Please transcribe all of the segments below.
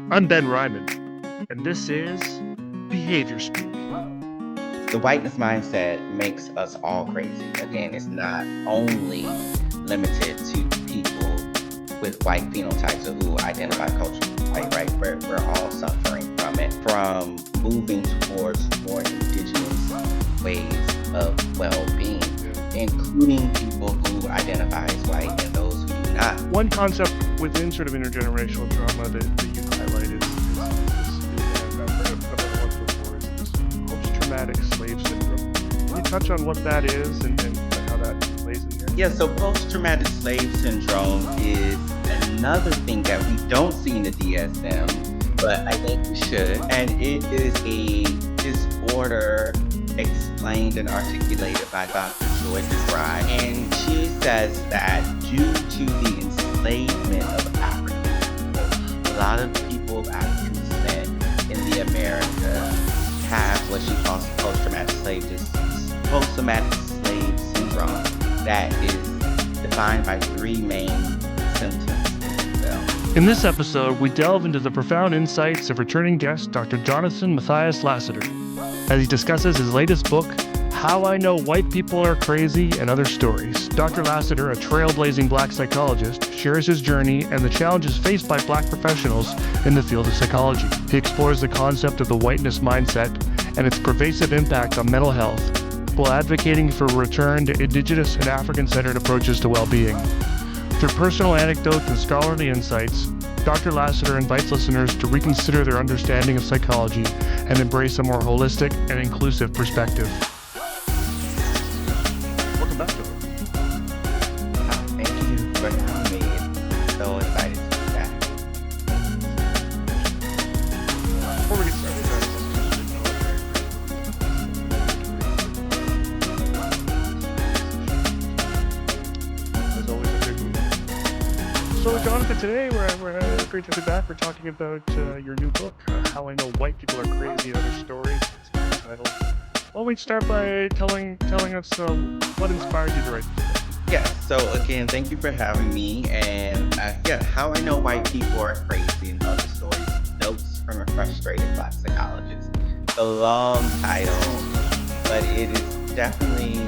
I'm Ben Ryman, and this is Behaviour Speak. The whiteness mindset makes us all crazy. Again, it's not only limited to people with white phenotypes or who identify culturally white, right? We're all suffering from it, from moving towards more indigenous ways of well-being, including people who identify as white and those who do not. One concept within sort of intergenerational trauma that you highlight is and I've heard of it once before, is this post-traumatic slave syndrome. Can you touch on what that is and how that plays in here? Yeah, so post-traumatic slave syndrome is another thing that we don't see in the DSM, but I think we should. And it is a disorder explained and articulated by Dr. Joy Degruy. And she says that due to the enslavement of African people, a lot of people of African descent in the America have what she calls post-traumatic slave disease, post-traumatic slave syndrome, that is defined by three main symptoms. In this episode, we delve into the profound insights of returning guest Dr. Jonathan Mathias Lassiter as he discusses his latest book, How I Know White People Are Crazy and Other Stories. Dr. Lassiter, a trailblazing Black psychologist, shares his journey and the challenges faced by Black professionals in the field of psychology. He explores the concept of the whiteness mindset and its pervasive impact on mental health, while advocating for a return to Indigenous and African-centered approaches to well-being. Through personal anecdotes and scholarly insights, Dr. Lassiter invites listeners to reconsider their understanding of psychology and embrace a more holistic and inclusive perspective. Welcome back to it. Thank you for having me. I'm so excited to be back. Before we get started, as always, a big move. So, Jonathan, today we're great to be back. We're talking about your new book, How I Know White People Are Crazy and Other Stories. It's titled. Why don't we start by telling us what inspired you to write this book? Yeah, so again, thank you for having me. And How I Know White People Are Crazy and Other Stories, Notes from a Frustrated Black Psychologist. It's a long title, but it is definitely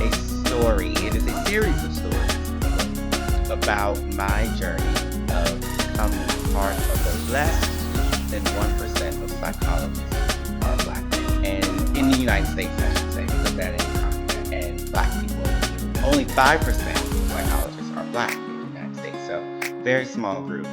a story. It is a series of stories about my journey of becoming part of the less than 1% of psychologists who are Black. And in the United States, I should say, put that in context. And Black people, only 5% of psychologists are Black in the United States. So very small group.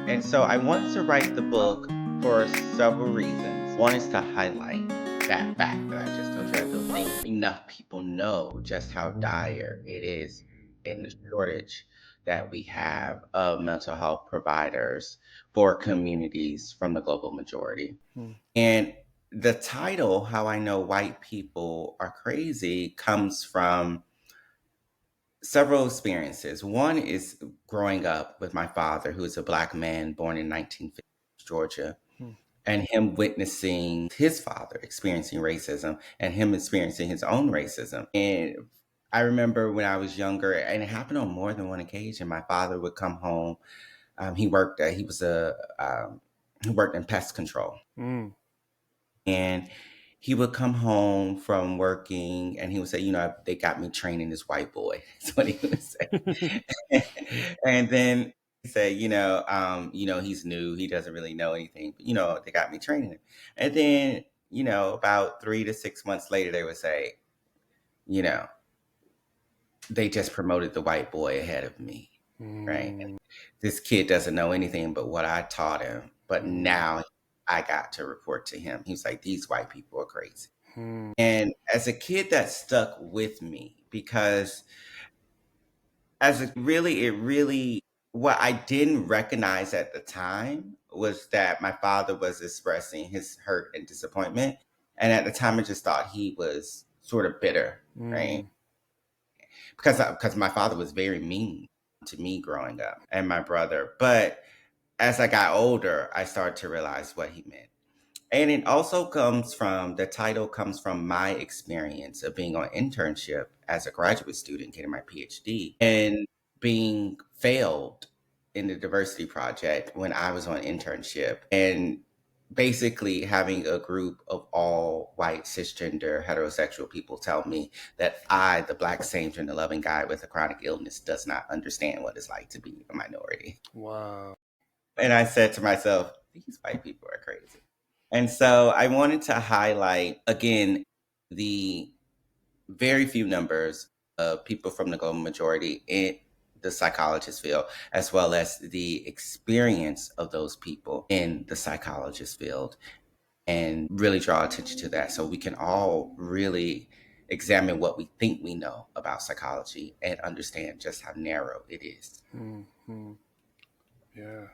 And so I wanted to write the book for several reasons. One is to highlight that fact that I just told you. I don't think enough people know just how dire it is in the shortage that we have of mental health providers for communities from the global majority. And the title, How I Know White People Are Crazy, comes from several experiences. One is growing up with my father, who is a Black man born in 1950 Georgia, and him witnessing his father experiencing racism and him experiencing his own racism. And I remember when I was younger, and it happened on more than one occasion. My father would come home. He worked in pest control, and he would come home from working, and he would say, they got me training this white boy. That's what he would say. And then he said, he's new. He doesn't really know anything, but they got me training him. And then, about 3 to 6 months later, they would say, they just promoted the white boy ahead of me, right? And this kid doesn't know anything but what I taught him, but now I got to report to him. He's like, these white people are crazy. And as a kid, that stuck with me because what I didn't recognize at the time was that my father was expressing his hurt and disappointment. And at the time, I just thought he was sort of bitter, right? Because my father was very mean to me growing up and my brother. But as I got older, I started to realize what he meant. And it also the title comes from my experience of being on internship as a graduate student getting my PhD and being failed in the diversity project when I was on internship, and basically having a group of all white cisgender heterosexual people tell me that I, the black same gender loving guy with a chronic illness, does not understand what it's like to be a minority. Wow. And I said to myself, these white people are crazy. And so I wanted to highlight again the very few numbers of people from the global majority in the psychologist field, as well as the experience of those people in the psychologist field, and really draw attention to that so we can all really examine what we think we know about psychology and understand just how narrow it is. Mm-hmm. Yeah.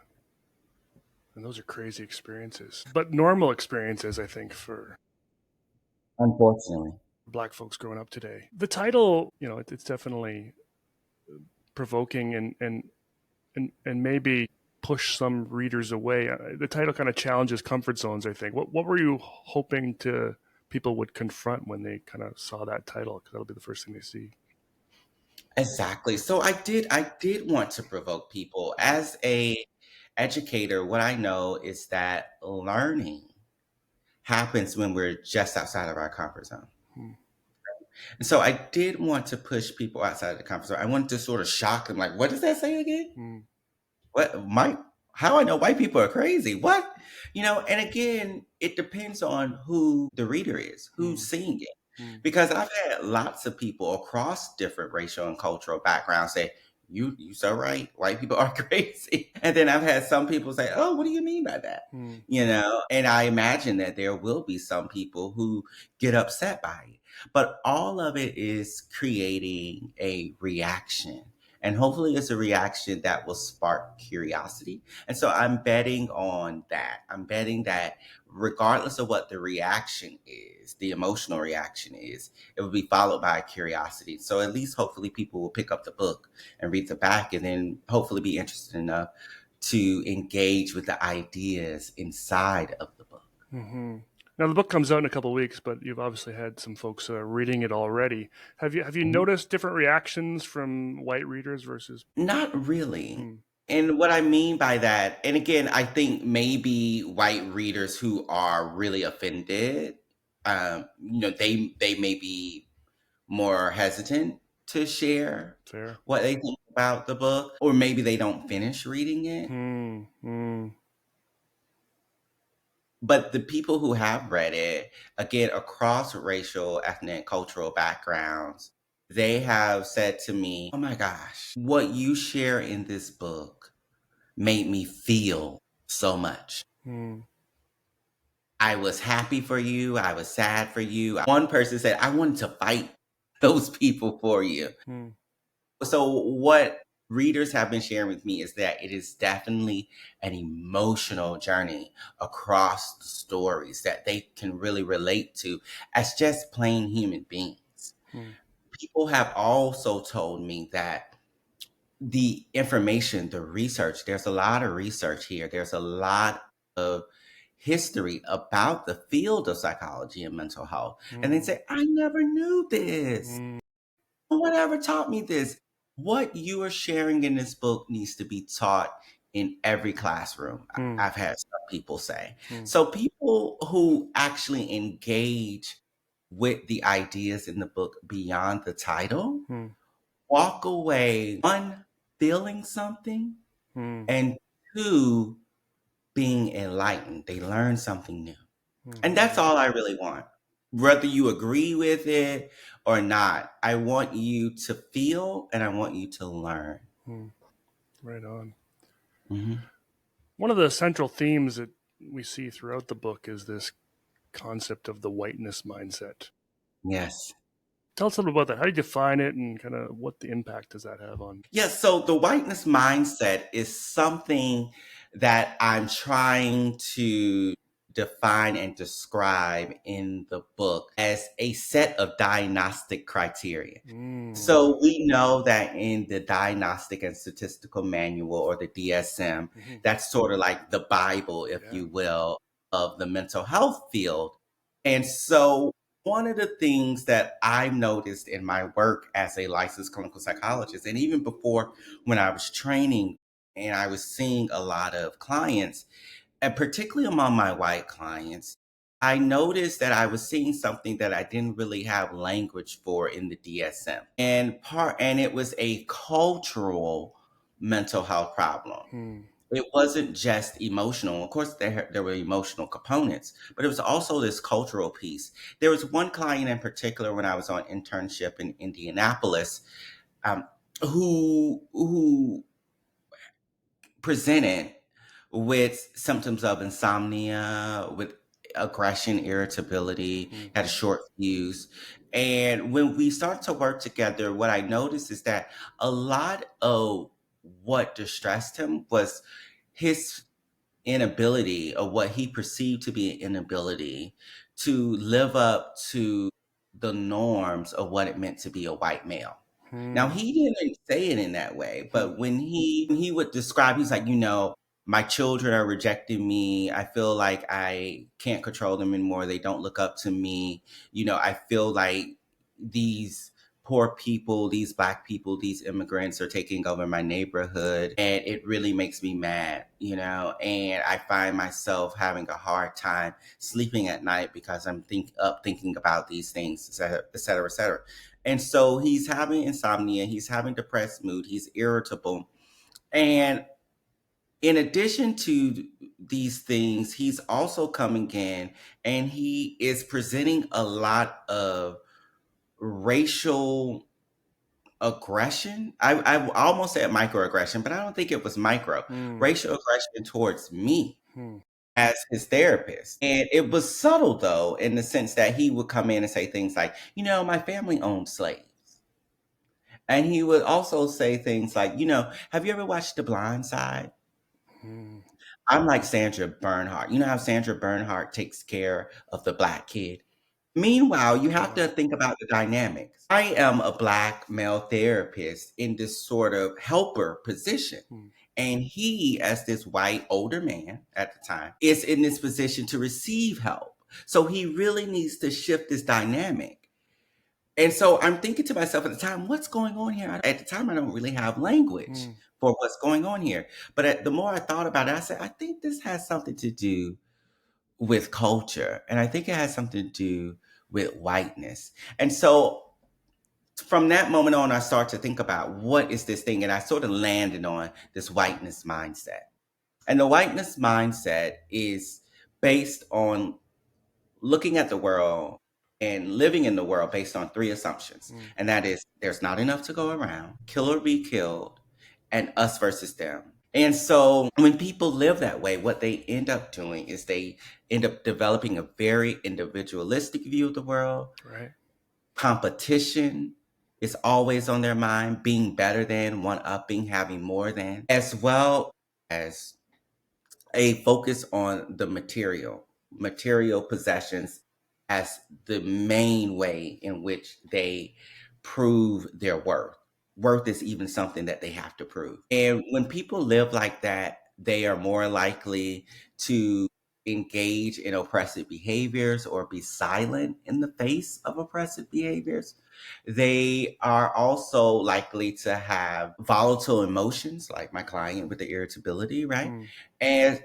And those are crazy experiences, but normal experiences, I think, for Unfortunately. Black folks growing up today. The title, it's definitely provoking and maybe push some readers away. The title kind of challenges comfort zones, I think. What were you hoping to people would confront when they kind of saw that title? Because that'll be the first thing they see. Exactly. So I did want to provoke people. As a educator, what I know is that learning happens when we're just outside of our comfort zone. Hmm. And so I did want to push people outside of the comfort zone. I wanted to sort of shock them, like, what does that say again? Hmm. How I know white people are crazy? What? And again, it depends on who the reader is, who's seeing it. Because I've had lots of people across different racial and cultural backgrounds say, you so right, white people are crazy. And then I've had some people say, oh, what do you mean by that? And I imagine that there will be some people who get upset by it. But all of it is creating a reaction. And hopefully it's a reaction that will spark curiosity. And so I'm betting on that. I'm betting that regardless of what the reaction is, the emotional reaction is, it will be followed by curiosity. So at least hopefully people will pick up the book and read the back, and then hopefully be interested enough to engage with the ideas inside of the book. Mm-hmm. Now the book comes out in a couple of weeks, but you've obviously had some folks reading it already. Have you noticed different reactions from white readers versus? Not really. And what I mean by that, and again, I think maybe white readers who are really offended, they may be more hesitant to share Fair. what they think about the book, or maybe they don't finish reading it. But the people who have read it, again, across racial, ethnic, cultural backgrounds, they have said to me, oh my gosh, what you share in this book made me feel so much. I was happy for you. I was sad for you. One person said, I wanted to fight those people for you. So what readers have been sharing with me is that it is definitely an emotional journey across the stories that they can really relate to as just plain human beings. People have also told me that the information, the research, there's a lot of research here. There's a lot of history about the field of psychology and mental health. And they say, I never knew this. No one ever taught me this. What you are sharing in this book needs to be taught in every classroom, I've had some people say. So people who actually engage with the ideas in the book beyond the title walk away, one, feeling something, and two, being enlightened. They learn something new. And that's all I really want. Whether you agree with it or not, I want you to feel and I want you to learn. Right on. Mm-hmm. One of the central themes that we see throughout the book is this concept of the whiteness mindset. Yes. Tell us a little about that. How do you define it, and kind of what the impact does that have on? Yes. So the whiteness mindset is something that I'm trying to define and describe in the book as a set of diagnostic criteria. So we know that in the Diagnostic and Statistical Manual, or the DSM, that's sort of like the Bible, if you will, of the mental health field. And so one of the things that I've noticed in my work as a licensed clinical psychologist, and even before when I was training and I was seeing a lot of clients, and particularly among my white clients, I noticed that I was seeing something that I didn't really have language for in the DSM. And it was a cultural mental health problem. It wasn't just emotional. Of course, there were emotional components, but it was also this cultural piece. There was one client in particular when I was on internship in Indianapolis, um, who presented with symptoms of insomnia, with aggression, irritability, had a short fuse. And when we started to work together, what I noticed is that a lot of what distressed him was his inability, or what he perceived to be an inability, to live up to the norms of what it meant to be a white male. Now he didn't say it in that way, but when he would describe, he's like, my children are rejecting me. I feel like I can't control them anymore. They don't look up to me. I feel like these poor people, these Black people, these immigrants are taking over my neighborhood, and it really makes me mad, and I find myself having a hard time sleeping at night because I'm thinking about these things, et cetera, et cetera, et cetera. And so he's having insomnia, he's having depressed mood, he's irritable. And in addition to these things, he's also coming in and he is presenting a lot of racial aggression. I almost said microaggression, but I don't think it was micro. Racial aggression towards me as his therapist. And it was subtle, though, in the sense that he would come in and say things like, my family owned slaves. And he would also say things like, have you ever watched The Blind Side? I'm like Sandra Bernhardt. You know how Sandra Bernhardt takes care of the Black kid? Meanwhile, you have to think about the dynamics. I am a Black male therapist in this sort of helper position. And he, as this white older man at the time, is in this position to receive help. So he really needs to shift this dynamic. And so I'm thinking to myself at the time, what's going on here? At the time, I don't really have language for what's going on here. But the more I thought about it, I said, I think this has something to do with culture. And I think it has something to do with whiteness. And so from that moment on, I started to think about what is this thing? And I sort of landed on this whiteness mindset. And the whiteness mindset is based on looking at the world and living in the world based on three assumptions. And that is there's not enough to go around, kill or be killed, and us versus them. And so when people live that way, what they end up doing is they end up developing a very individualistic view of the world. Right. Competition is always on their mind, being better than, one-upping, having more than, as well as a focus on the material possessions as the main way in which they prove their worth. Worth is even something that they have to prove. And when people live like that, they are more likely to engage in oppressive behaviors or be silent in the face of oppressive behaviors. They are also likely to have volatile emotions, like my client with the irritability, right? And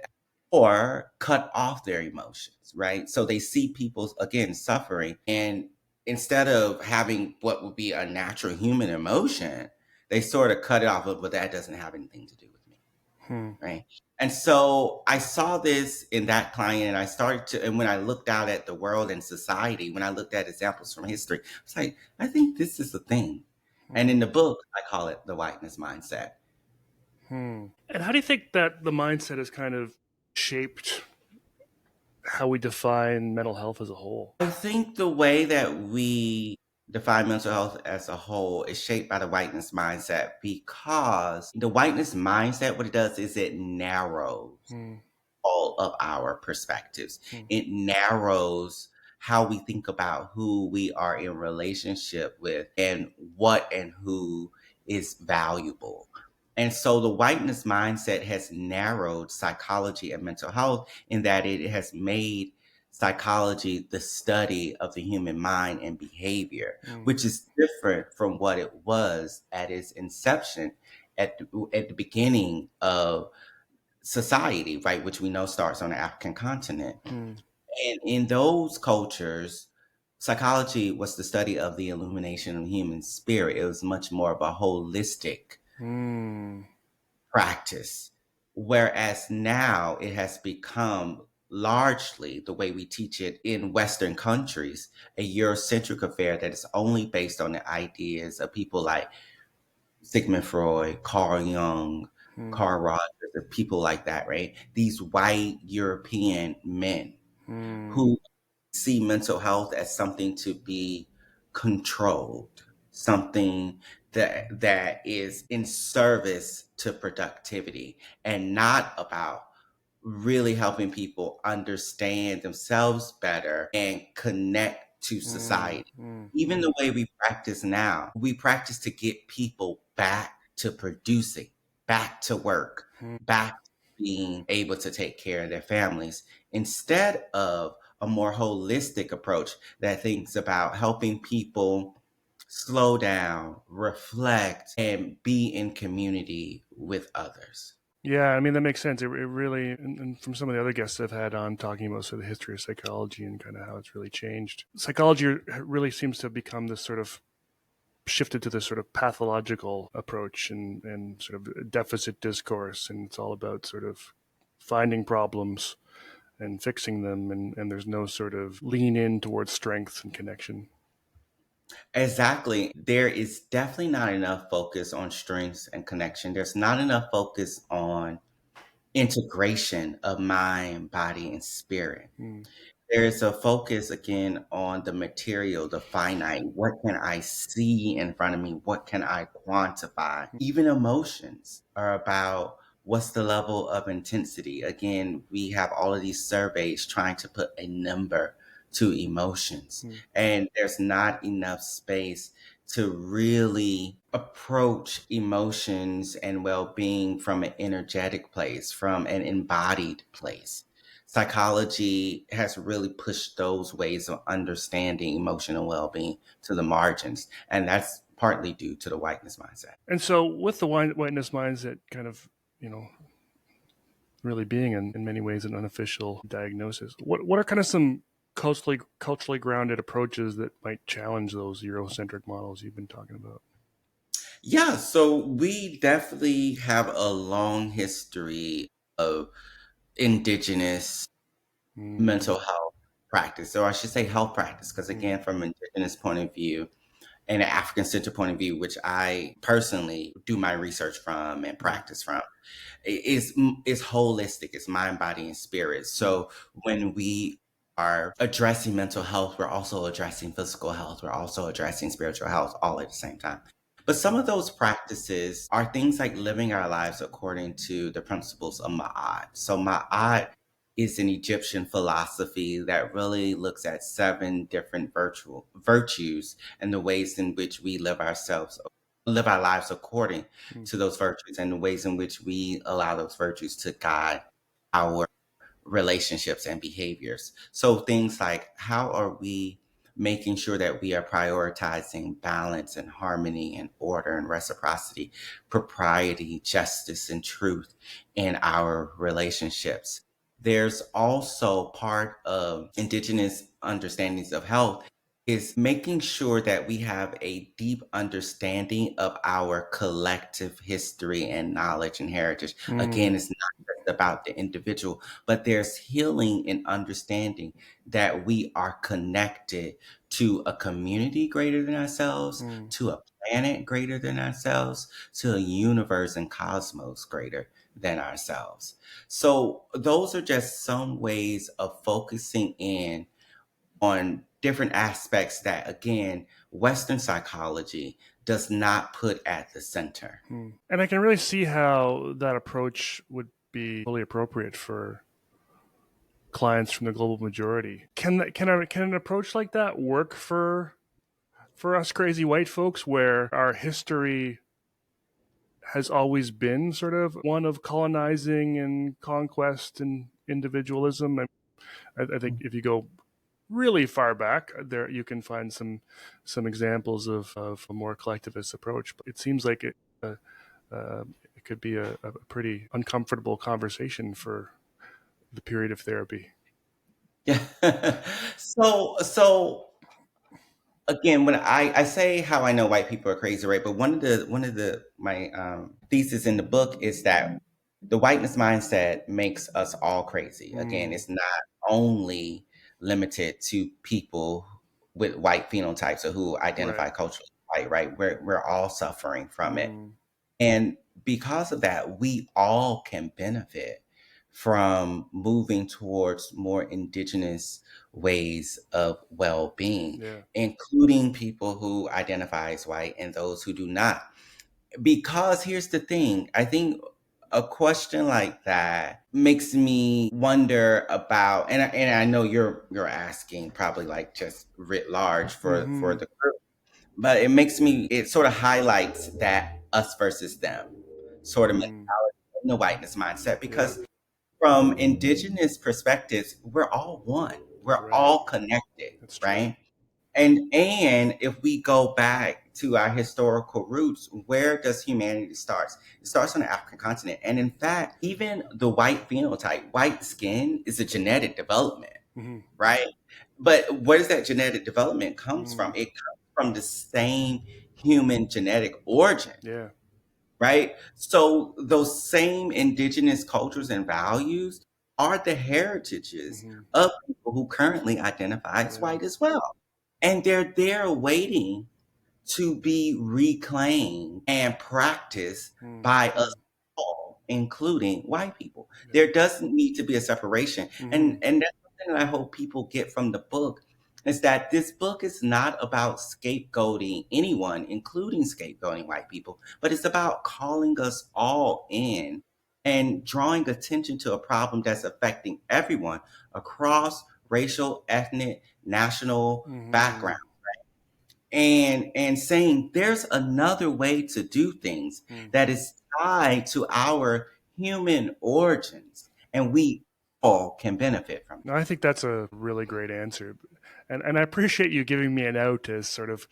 or cut off their emotions, right? So they see people again suffering, and instead of having what would be a natural human emotion, they sort of cut it off. But that doesn't have anything to do with me, right? And so I saw this in that client, and I started to, and when I looked out at the world and society, when I looked at examples from history, I was like, I think this is a thing. And in the book, I call it the whiteness mindset. And how do you think that the mindset has kind of shaped how we define mental health as a whole? I think the way that we define mental health as a whole is shaped by the whiteness mindset, because the whiteness mindset, what it does is it narrows all of our perspectives. It narrows how we think about who we are in relationship with and what and who is valuable. And so the whiteness mindset has narrowed psychology and mental health in that it has made psychology the study of the human mind and behavior, which is different from what it was at its inception at the beginning of society, right, which we know starts on the African continent. Mm. And in those cultures, psychology was the study of the illumination of the human spirit. It was much more of a holistic Mm. practice. Whereas now it has become largely the way we teach it in Western countries, a Eurocentric affair that is only based on the ideas of people like Sigmund Freud, Carl Jung, Mm. Carl Rogers, and people like that, right? These white European men Mm. who see mental health as something to be controlled, something that is in service to productivity and not about really helping people understand themselves better and connect to Mm. society. Mm. Even the way we practice now, we practice to get people back to producing, back to work, Mm. back to being able to take care of their families instead of a more holistic approach that thinks about helping people slow down, reflect, and be in community with others. Yeah, I mean that makes sense. It really, and from some of the other guests I've had on talking about sort of the history of psychology and kind of how it's really changed. Psychology really seems to have become this sort of shifted to this sort of pathological approach and sort of deficit discourse, and it's all about sort of finding problems and fixing them, and there's no sort of lean in towards strength and connection. Exactly. There is definitely not enough focus on strengths and connection. There's not enough focus on integration of mind, body, and spirit. Mm. There's a focus again on the material, the finite. What can I see in front of me? What can I quantify? Even emotions are about what's the level of intensity. Again, we have all of these surveys trying to put a number to emotions, Mm. and there's not enough space to really approach emotions and well being from an energetic place, from an embodied place. Psychology has really pushed those ways of understanding emotional well being to the margins. And that's partly due to the whiteness mindset. And so, with the whiteness mindset kind of, you know, really being in many ways an unofficial diagnosis, what are kind of some culturally grounded approaches that might challenge those Eurocentric models you've been talking about? Yeah, so we definitely have a long history of indigenous Mm. mental health practice, or I should say health practice, because Mm. again, from an indigenous point of view and an African centered point of view, which I personally do my research from and Mm. practice from, is holistic. It's mind, body, and spirit. Mm. So when we are addressing mental health, we're also addressing physical health. We're also addressing spiritual health all at the same time. But some of those practices are things like living our lives according to the principles of Ma'at. So Ma'at is an Egyptian philosophy that really looks at seven different virtues and the ways in which we live our lives according Mm. to those virtues and the ways in which we allow those virtues to guide our relationships and behaviors. So things like how are we making sure that we are prioritizing balance and harmony and order and reciprocity, propriety, justice, and truth in our relationships. There's also part of indigenous understandings of health is making sure that we have a deep understanding of our collective history and knowledge and heritage. Mm. Again, it's not just about the individual, but there's healing and understanding that we are connected to a community greater than ourselves, Mm. to a planet greater than ourselves, to a universe and cosmos greater than ourselves. So, those are just some ways of focusing in on different aspects that, again, Western psychology does not put at the center. Mm. And I can really see how that approach would be fully appropriate for clients from the global majority. Can an approach like that work for us crazy white folks, where our history has always been sort of one of colonizing and conquest and individualism? I think if you go really far back, there you can find some examples of a more collectivist approach. But it seems like it could be a pretty uncomfortable conversation for the period of therapy. Yeah. So again, when I say how I know white people are crazy, right? But one of the my thesis in the book is that the whiteness mindset makes us all crazy. Again, Mm, it's not only limited to people with white phenotypes or who right. identify culturally white, right? We're all suffering from it. Mm, And because of that, we all can benefit from moving towards more indigenous ways of well-being, yeah. including people who identify as white and those who do not. Because here's the thing, I think a question like that makes me wonder about, and I know you're asking probably like just writ large for Mm-hmm. the group, but it sort of highlights that us versus them sort of mentality Mm, in the whiteness mindset, yeah. because from indigenous perspectives, we're all one. We're Right. all connected, That's true. right? And if we go back to our historical roots, where does humanity starts? It starts on the African continent. And in fact, even the white phenotype, white skin is a genetic development, Mm-hmm. right? But where does that genetic development comes from? Mm, It comes from the same human genetic origin, yeah. right? So those same indigenous cultures and values are the heritages Mm-hmm. of people who currently identify as Yeah. white as well. And they're there waiting to be reclaimed and practiced by us Mm-hmm. all, including white people. Yeah. There doesn't need to be a separation. Mm-hmm. And that's something that I hope people get from the book, is that this book is not about scapegoating anyone, including scapegoating white people, but it's about calling us all in and drawing attention to a problem that's affecting everyone across racial, ethnic, national Mm-hmm. background, and saying there's another way to do things Mm. that is tied to our human origins, and we all can benefit from No, I think that's a really great answer. And I appreciate you giving me an out as sort of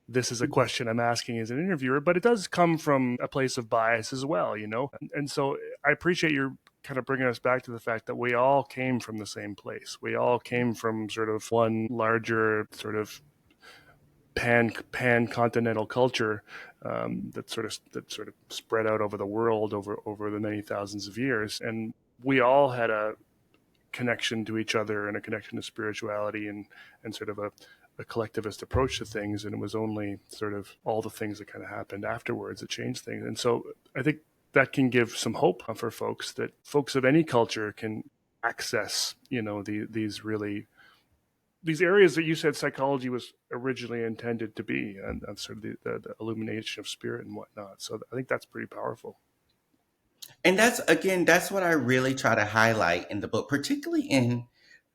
this is a that. question I'm asking as an interviewer, but it does come from a place of bias as well, you know? And so I appreciate you kind of bringing us back to the fact that we all came from the same place. We all came from sort of one larger sort of pan continental culture that sort of spread out over the world over the many thousands of years, and we all had a connection to each other and a connection to spirituality and sort of a collectivist approach to things. And it was only sort of all the things that kind of happened afterwards that changed things. And so I think that can give some hope for folks, that folks of any culture can access, these areas that you said psychology was originally intended to be, and sort of the illumination of spirit and whatnot. So I think that's pretty powerful. And that's what I really try to highlight in the book,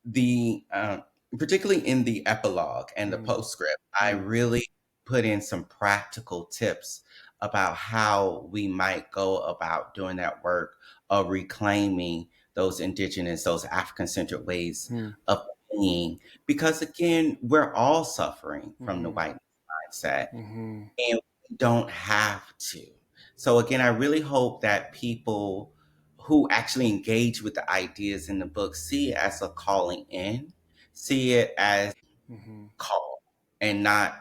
the um, particularly in the epilogue and the Mm, postscript. I mm, really put in some practical tips about how we might go about doing that work of reclaiming those African centered ways mm, of being. Because again, we're all suffering from the mm-hmm, white mindset, mm-hmm, and we don't have to. So again, I really hope that people who actually engage with the ideas in the book see it as a calling in, see it as mm-hmm, call, and not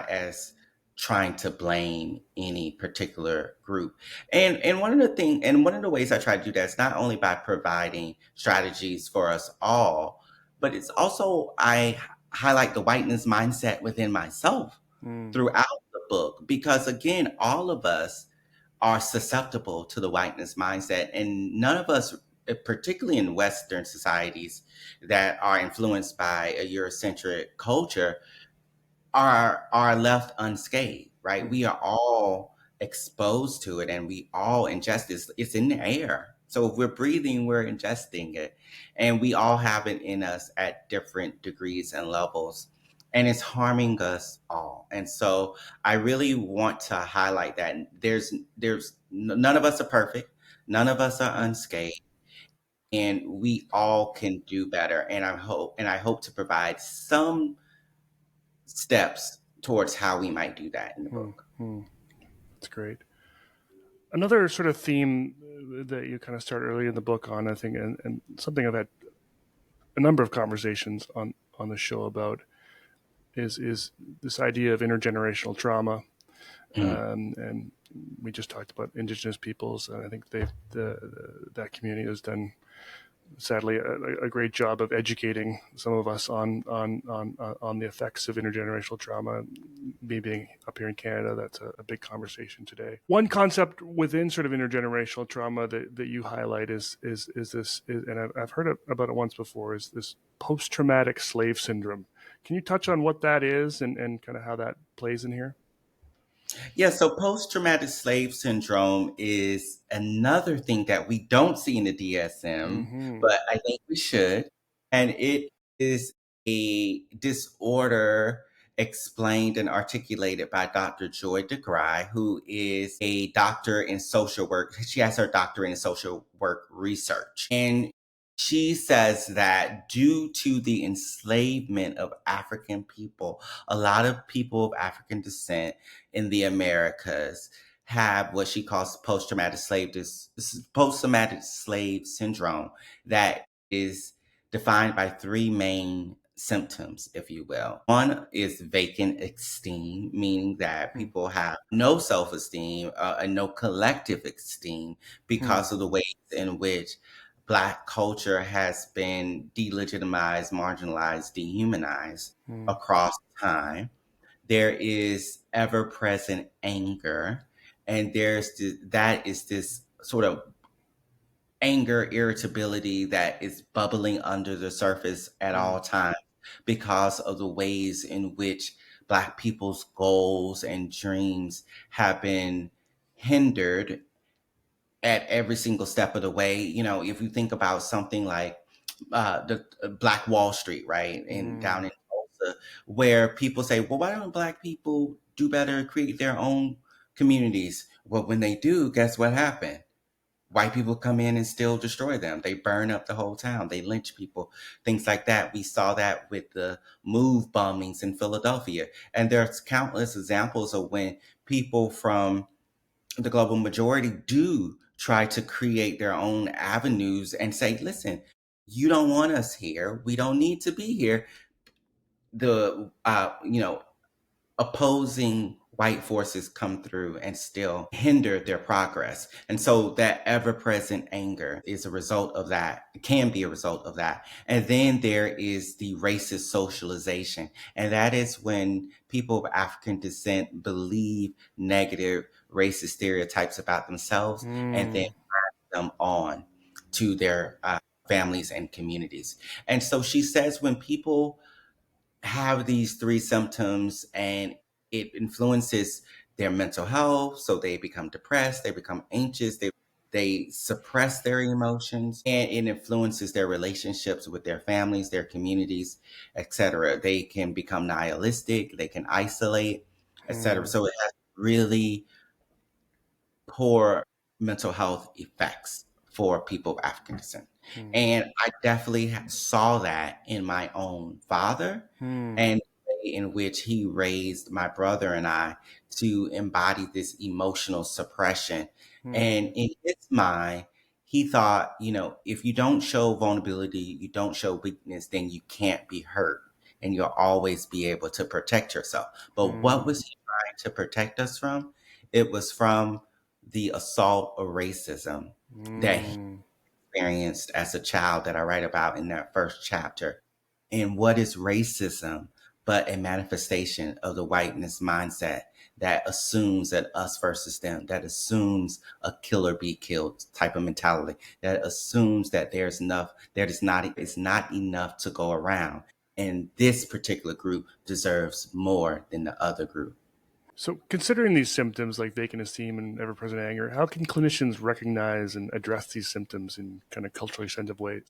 as trying to blame any particular group. And one of the ways I try to do that is not only by providing strategies for us all, but it's also I highlight the whiteness mindset within myself mm, throughout the book, because again, all of us are susceptible to the whiteness mindset, and none of us, particularly in Western societies that are influenced by a Eurocentric culture, are left unscathed, right? mm. We are all exposed to it, and we all ingest this. It's in the air. So if we're breathing, we're ingesting it. And we all have it in us at different degrees and levels. And it's harming us all. And so I really want to highlight that none of us are perfect. None of us are unscathed, and we all can do better. And I hope to provide some steps towards how we might do that in the Hmm. book. Hmm. That's great. Another sort of theme that you kind of start early in the book on, I think, and something I've had a number of conversations on the show about is this idea of intergenerational trauma. Mm. And we just talked about Indigenous peoples, and I think that community has done, sadly, a great job of educating some of us on the effects of intergenerational trauma. Me being up here in Canada, that's a big conversation today. One concept within sort of intergenerational trauma that you highlight and I've heard about it once before, is this post-traumatic slave syndrome. Can you touch on what that is and kind of how that plays in here? Yeah, so post traumatic slave syndrome is another thing that we don't see in the DSM, Mm-hmm. but I think we should. And it is a disorder explained and articulated by Dr. Joy Degruy, who is a doctor in social work. She has her doctorate in social work research. And she says that due to the enslavement of African people, a lot of people of African descent in the Americas have what she calls post-traumatic slave syndrome that is defined by three main symptoms, if you will. One is vacant esteem, meaning that people have no self-esteem and no collective esteem Hmm. because of the ways in which Black culture has been delegitimized, marginalized, dehumanized Hmm. across time. There is ever present anger, and that is this sort of anger, irritability that is bubbling under the surface at Hmm. all times because of the ways in which Black people's goals and dreams have been hindered at every single step of the way. You know, if you think about something like the Black Wall Street, right, and Hmm. down in Tulsa, where people say, "Well, why don't Black people do better, create their own communities?" Well, when they do, guess what happened? White people come in and still destroy them. They burn up the whole town. They lynch people, things like that. We saw that with the move bombings in Philadelphia, and there's countless examples of when people from the global majority do try to create their own avenues and say, listen, you don't want us here. We don't need to be here. The opposing white forces come through and still hinder their progress. And so that ever present anger is a result of that, it can be a result of that. And then there is the racist socialization. And that is when people of African descent believe negative racist stereotypes about themselves and then Hmm. them on to their families and communities. And so she says when people have these three symptoms and it influences their mental health, so they become depressed, they become anxious, they suppress their emotions, and it influences their relationships with their families, their communities, etc. They can become nihilistic, they can isolate, etc. Hmm. So it has really poor mental health effects for people of African descent. Hmm. And I definitely saw that in my own father Hmm. and the way in which he raised my brother and I to embody this emotional suppression. Hmm. And in his mind, he thought, if you don't show vulnerability, you don't show weakness, then you can't be hurt and you'll always be able to protect yourself. But what Hmm. was he trying to protect us from? It was from the assault of racism that he Hmm. experienced as a child that I write about in that first chapter. And what is racism but a manifestation of the whiteness mindset that assumes that us versus them, that assumes a kill or be killed type of mentality, that assumes that it's not enough to go around. And this particular group deserves more than the other group. So, considering these symptoms like vacant esteem and ever present anger, how can clinicians recognize and address these symptoms in kind of culturally sensitive ways?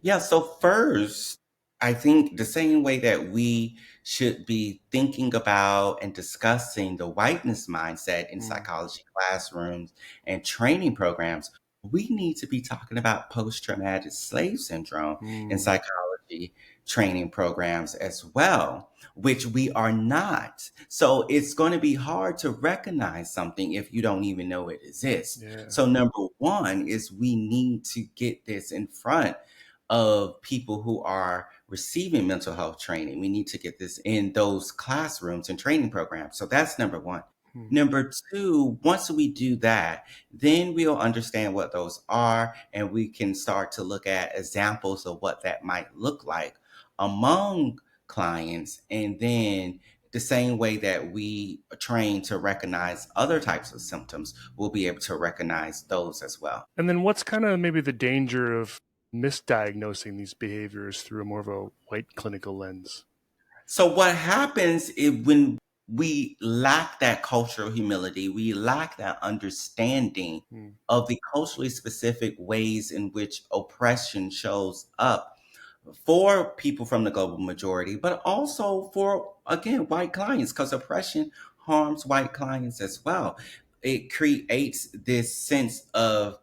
Yeah, so first, I think the same way that we should be thinking about and discussing the whiteness mindset in Hmm. psychology classrooms and training programs, we need to be talking about post traumatic slave syndrome in Hmm. psychology training programs as well, which we are not. So it's going to be hard to recognize something if you don't even know it exists. Yeah. So number one is we need to get this in front of people who are receiving mental health training. We need to get this in those classrooms and training programs. So that's number one. Number two, once we do that, then we'll understand what those are and we can start to look at examples of what that might look like among clients. And then the same way that we train to recognize other types of symptoms, we'll be able to recognize those as well. And then what's kind of maybe the danger of misdiagnosing these behaviors through a more of a white clinical lens? So what happens is when we lack that cultural humility, we lack that understanding of the culturally specific ways in which oppression shows up for people from the global majority, but also for, again, white clients, because oppression harms white clients as well. It creates this sense of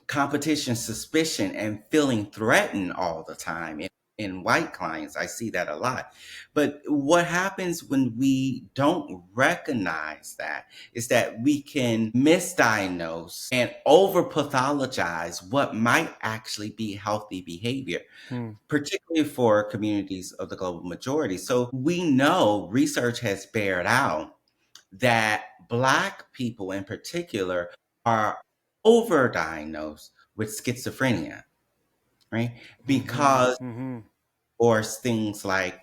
competition, suspicion, and feeling threatened all the time. In white clients, I see that a lot. But what happens when we don't recognize that is that we can misdiagnose and over pathologize what might actually be healthy behavior, particularly for communities of the global majority. So we know research has bared out that Black people in particular are overdiagnosed with schizophrenia, right? Because, or things like,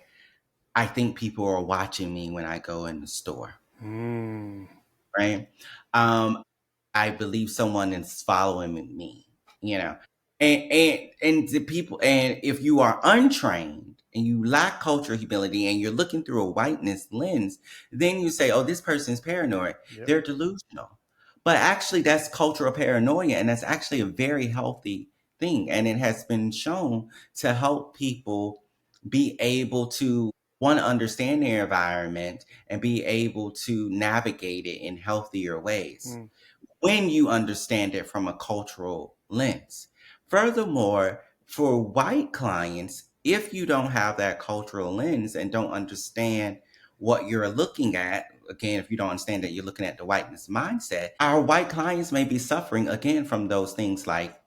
I think people are watching me when I go in the store, right? I believe someone is following me, you know. And the people, and if you are untrained and you lack cultural humility and you're looking through a whiteness lens, then you say, oh, this person's paranoid. Yep. They're delusional. But actually that's cultural paranoia, and that's actually a very healthy thing. And it has been shown to help people be able to want to understand their environment and be able to navigate it in healthier ways when you understand it from a cultural lens. Furthermore, for white clients, if you don't have that cultural lens and don't understand what you're looking at, again, if you don't understand that you're looking at the whiteness mindset, our white clients may be suffering again from those things like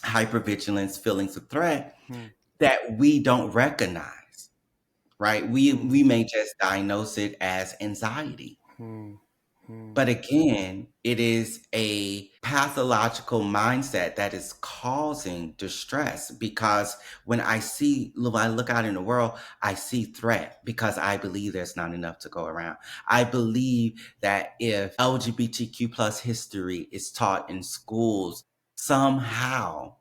hypervigilance, feelings of threat that we don't recognize, right? We may just diagnose it as anxiety. But again, it is a pathological mindset that is causing distress, because when I look out in the world, I see threat because I believe there's not enough to go around. I believe that if LGBTQ plus history is taught in schools, somehow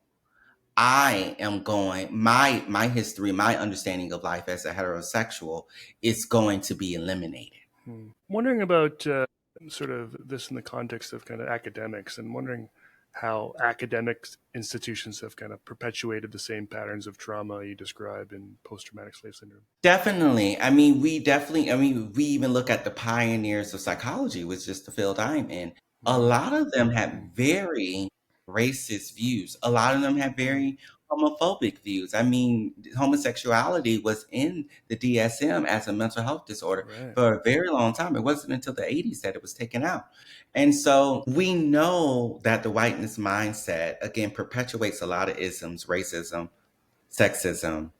I am going, my history, my understanding of life as a heterosexual is going to be eliminated. Wondering about sort of this in the context of kind of academics, and wondering how academic institutions have kind of perpetuated the same patterns of trauma you describe in post-traumatic slave syndrome. Definitely. We even look at the pioneers of psychology, which is the field I'm in. A lot of them had very racist views. A lot of them had very homophobic views. I mean, homosexuality was in the DSM as a mental health disorder for a very long time. It wasn't until the 80s that it was taken out. And so we know that the whiteness mindset, again, perpetuates a lot of isms: racism, sexism,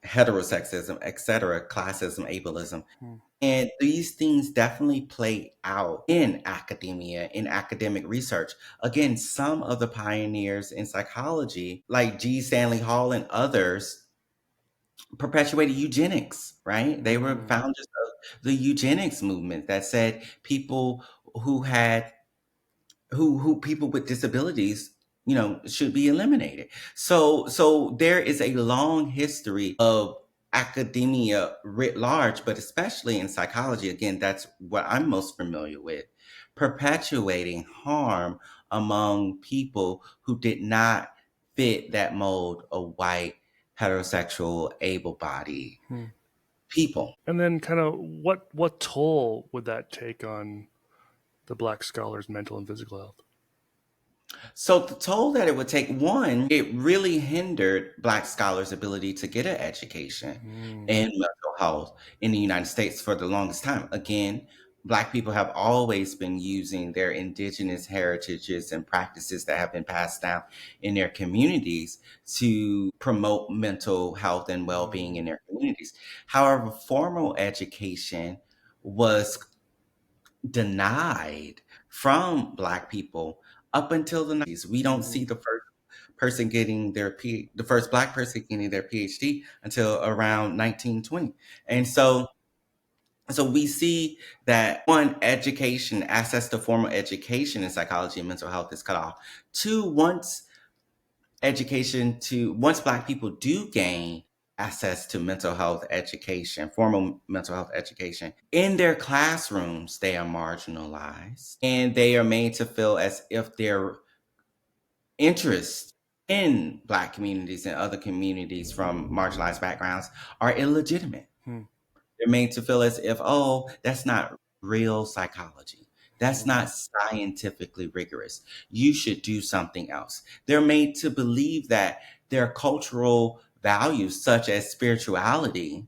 heterosexism, etc., classism, ableism. And these things definitely play out in academia, in academic research. Again, some of the pioneers in psychology, like G. Stanley Hall and others, perpetuated eugenics, right? They were founders of the eugenics movement that said people who had who people with disabilities, should be eliminated. So there is a long history of academia writ large, but especially in psychology, again, that's what I'm most familiar with, perpetuating harm among people who did not fit that mold of white, heterosexual, able-bodied people. And then kind of what toll would that take on the Black scholar's mental and physical health? So the toll that it would take, one, it really hindered Black scholars' ability to get an education Mm, in mental health in the United States for the longest time. Again, Black people have always been using their indigenous heritages and practices that have been passed down in their communities to promote mental health and well-being in mm, their communities. However, formal education was denied from Black people up until the 90s. We don't mhm, see the first Black person getting their PhD until around 1920. And so we see that, one, education, access to formal education in psychology and mental health is cut off. Two, once Black people do gain access to mental health education, formal mental health education, in their classrooms, they are marginalized and they are made to feel as if their interest in Black communities and other communities from marginalized backgrounds are illegitimate. mm, They're made to feel as if, oh, that's not real psychology. That's mm, not scientifically rigorous. You should do something else. They're made to believe that their cultural values, such as spirituality,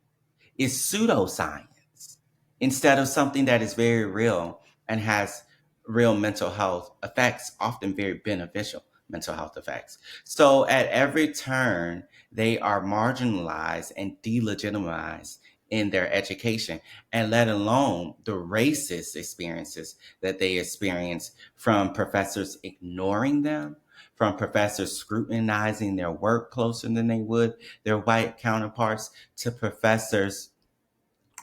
is pseudoscience instead of something that is very real and has real mental health effects, often very beneficial mental health effects. So at every turn, they are marginalized and delegitimized in their education, and let alone the racist experiences that they experience from professors ignoring them, from professors scrutinizing their work closer than they would their white counterparts, to professors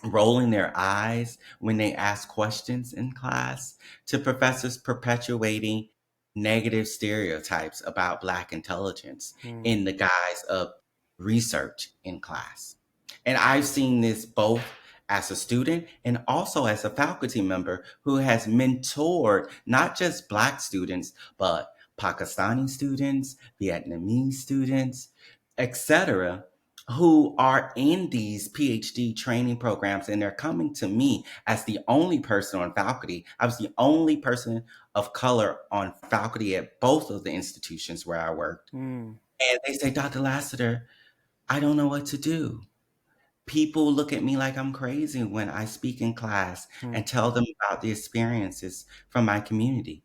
rolling their eyes when they ask questions in class, to professors perpetuating negative stereotypes about Black intelligence mm. in the guise of research in class. And I've seen this both as a student and also as a faculty member who has mentored not just Black students, but Pakistani students, Vietnamese students, etc., who are in these PhD training programs, and they're coming to me as the only person on faculty. I was the only person of color on faculty at both of the institutions where I worked. Mm, And they say, Dr. Lassiter, I don't know what to do. People look at me like I'm crazy when I speak in class mm, and tell them about the experiences from my community.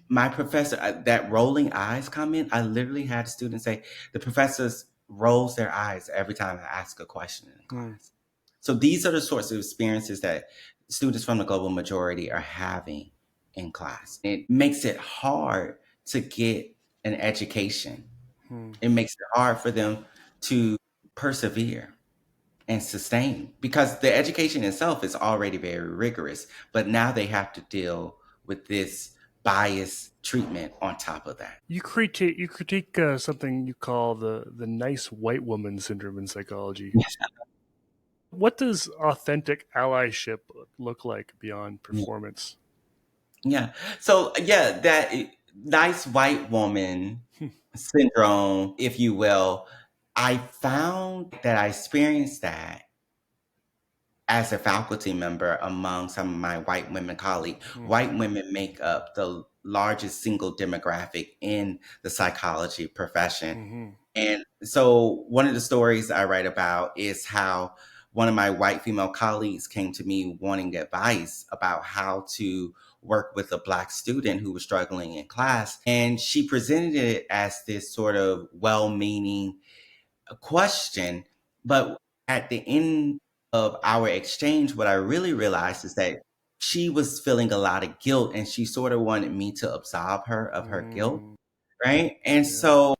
My professor, that rolling eyes comment, I literally had a student say, the professors rolls their eyes every time I ask a question in mm. class. So these are the sorts of experiences that students from the global majority are having in class. It makes it hard to get an education. Hmm. It makes it hard for them to persevere and sustain, because the education itself is already very rigorous, but now they have to deal with this bias treatment on top of that. You critique something you call the nice white woman syndrome in psychology. Yes. What does authentic allyship look like beyond Yeah. performance? Yeah. So yeah, nice white woman Hmm, syndrome, if you will, I found that I experienced that as a faculty member among some of my white women colleagues. hmm, White women make up the largest single demographic in the psychology profession. hmm, And so one of the stories I write about is how one of my white female colleagues came to me wanting advice about how to work with a Black student who was struggling in class. And she presented it as this sort of well meaning question. But at the end of our exchange, what I really realized is that she was feeling a lot of guilt and she sort of wanted me to absolve her of her guilt. hmm. Right. And Yeah. so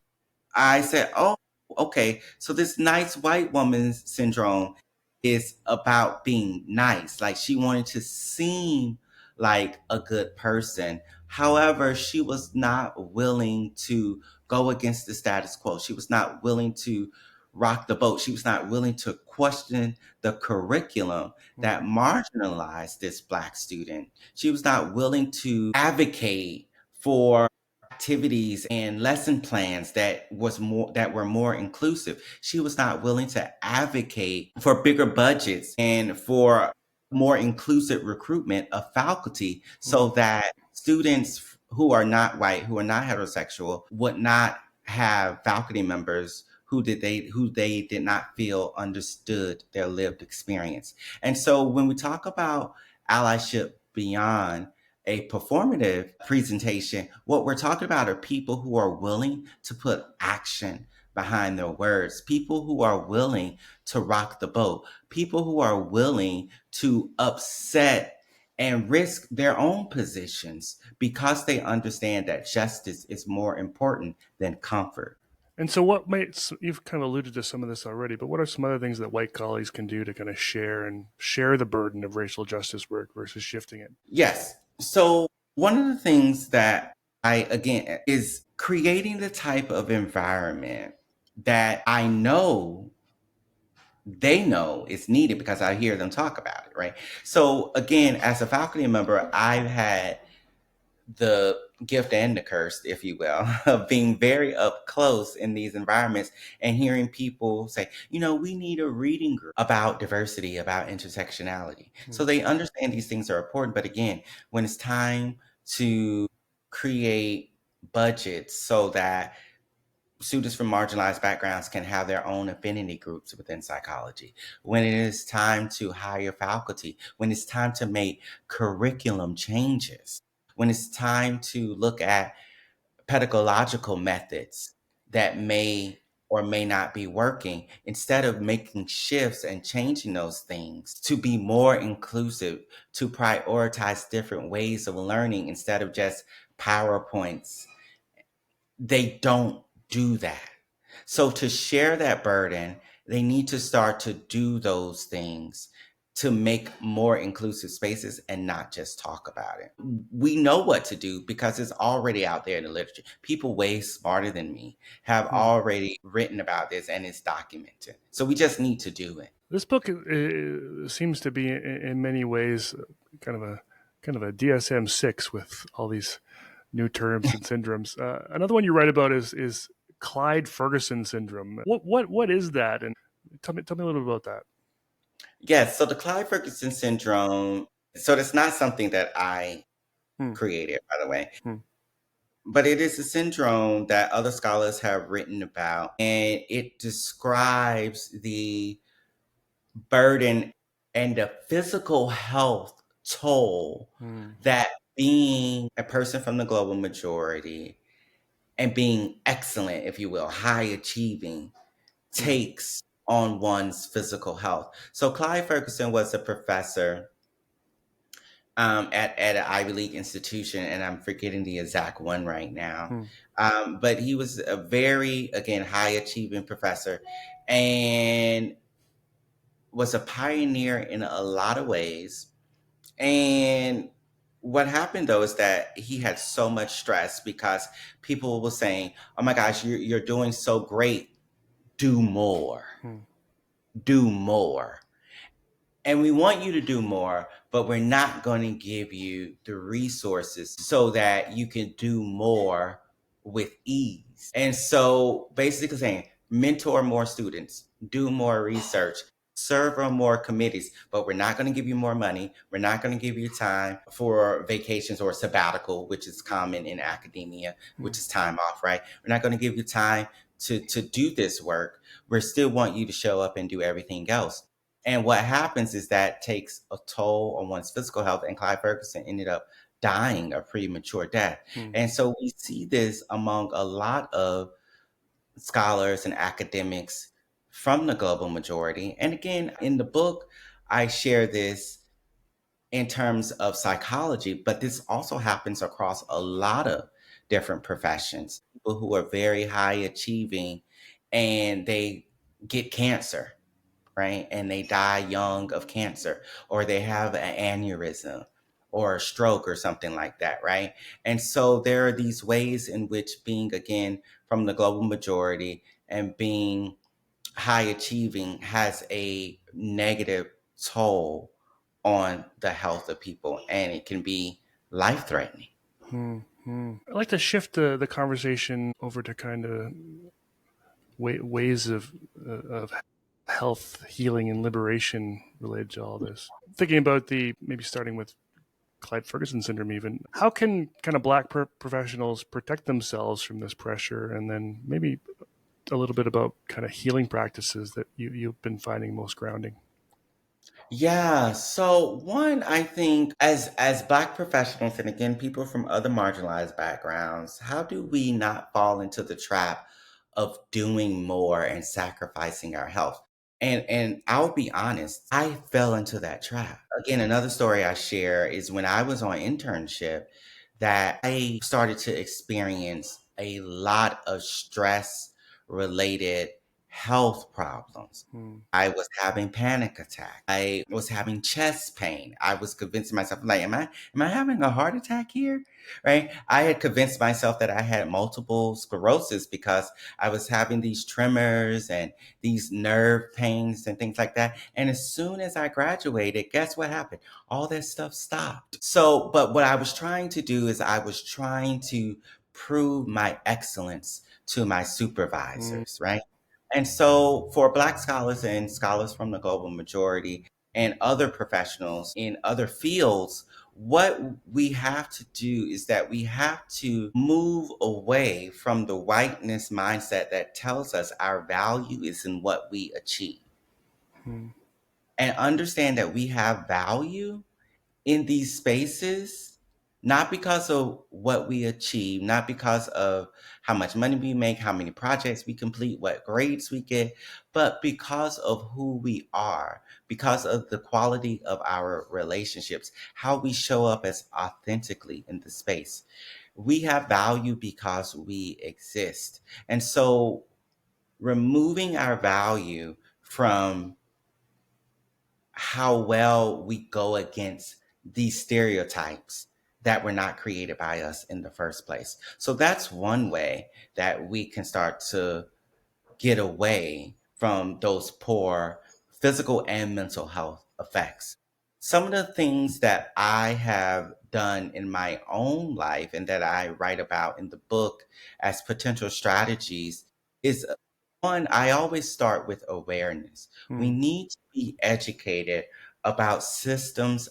I said, oh, okay. So this nice white woman syndrome is about being nice. Like she wanted to seem like a good person. However, she was not willing to go against the status quo. She was not willing to rock the boat. She was not willing to question the curriculum that Hmm, marginalized this Black student. She was not willing to advocate for activities and lesson plans that were more inclusive. She was not willing to advocate for bigger budgets and for more inclusive recruitment of faculty so hmm, that students who are not white, who are not heterosexual, would not have faculty members who they did not feel understood their lived experience. And so when we talk about allyship beyond a performative presentation, what we're talking about are people who are willing to put action behind their words, people who are willing to rock the boat, people who are willing to upset and risk their own positions because they understand that justice is more important than comfort. And so, you've kind of alluded to some of this already, but what are some other things that white colleagues can do to kind of share the burden of racial justice work versus shifting it? Yes. So, one of the things that again, is creating the type of environment that I know they know is needed because I hear them talk about it, right? So, again, as a faculty member, I've had the gift and the curse, if you will, of being very up close in these environments and hearing people say, we need a reading group about diversity, about intersectionality. So they understand these things are important. But again, when it's time to create budgets so that students from marginalized backgrounds can have their own affinity groups within psychology, when it is time to hire faculty, when it's time to make curriculum changes, when it's time to look at pedagogical methods that may or may not be working, instead of making shifts and changing those things to be more inclusive, to prioritize different ways of learning instead of just PowerPoints, they don't do that. So to share that burden, they need to start to do those things to make more inclusive spaces and not just talk about it. We know what to do because it's already out there in the literature. People way smarter than me have already written about this and it's documented. So we just need to do it. This book seems to be, in many ways, kind of a DSM-6 with all these new terms and syndromes. Another one you write about is Clyde Ferguson syndrome. What is that? And tell me a little bit about that. Yes, so the Clyde Ferguson syndrome, so that's not something that I Hmm. created, by the way. Hmm. But it is a syndrome that other scholars have written about, and it describes the burden and the physical health toll that being a person from the global majority and being excellent, if you will, high achieving, takes on one's physical health. So Clyde Ferguson was a professor at an Ivy League institution, and I'm forgetting the exact one right now. But he was a very, again, high achieving professor and was a pioneer in a lot of ways. And what happened though is that he had so much stress because people were saying, "Oh my gosh, you're doing so great. Do more. Do more." And we want you to do more, but we're not going to give you the resources so that you can do more with ease. And so basically saying, mentor more students, do more research, serve on more committees, but we're not going to give you more money. We're not going to give you time for vacations or sabbatical, which is common in academia, which is time off, right? We're not going to give you time to do this work. We still want you to show up and do everything else. And what happens is that takes a toll on one's physical health. And Clyde Ferguson ended up dying a premature death. And so we see this among a lot of scholars and academics from the global majority. And again, in the book, I share this in terms of psychology, but this also happens across a lot of different professions. People who are very high achieving and they get cancer, right? And they die young of cancer, or they have an aneurysm or a stroke or something like that, right? And so there are these ways in which being, again, from the global majority and being high achieving has a negative toll on the health of people, and it can be life threatening. I'd like to shift the conversation over to kind of ways of health, healing, and liberation related to all this. Thinking about maybe starting with Clyde Ferguson syndrome even. How can kind of Black professionals protect themselves from this pressure? And then maybe a little bit about kind of healing practices that you've been finding most grounding. Yeah. So one, I think as Black professionals, and again, people from other marginalized backgrounds, how do we not fall into the trap of doing more and sacrificing our health? And I'll be honest, I fell into that trap. Again, another story I share is when I was on internship that I started to experience a lot of stress related health problems. Mm. I was having panic attacks. I was having chest pain. I was convincing myself, like, am I having a heart attack here? Right? I had convinced myself that I had multiple sclerosis because I was having these tremors and these nerve pains and things like that. And as soon as I graduated, guess what happened? All that stuff stopped. So, but what I was trying to do is I was trying to prove my excellence to my Mm. supervisors, right? And so, for Black scholars and scholars from the global majority and other professionals in other fields, what we have to do is that we have to move away from the whiteness mindset that tells us our value is in what we achieve Mm. and understand that we have value in these spaces, not because of what we achieve, not because of how much money we make, how many projects we complete, what grades we get, but because of who we are, because of the quality of our relationships, how we show up as authentically in the space. We have value because we exist. And so removing our value from how well we go against these stereotypes that were not created by us in the first place. So that's one way that we can start to get away from those poor physical and mental health effects. Some of the things that I have done in my own life and that I write about in the book as potential strategies is one, I always start with awareness. We Mm. need to be educated about systems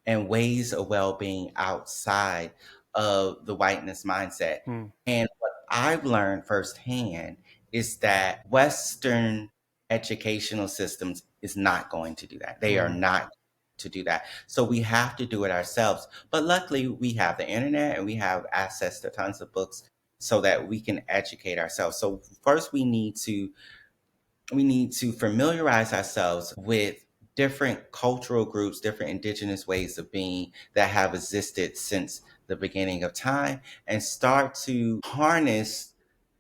and ways of well-being outside of the whiteness mindset. Mm. And what I've learned firsthand is that Western educational systems is not going to do that. They are Mm. not to do that. So we have to do it ourselves. But luckily, we have the internet and we have access to tons of books so that we can educate ourselves. So first, we need to familiarize ourselves with different cultural groups, different indigenous ways of being that have existed since the beginning of time, and start to harness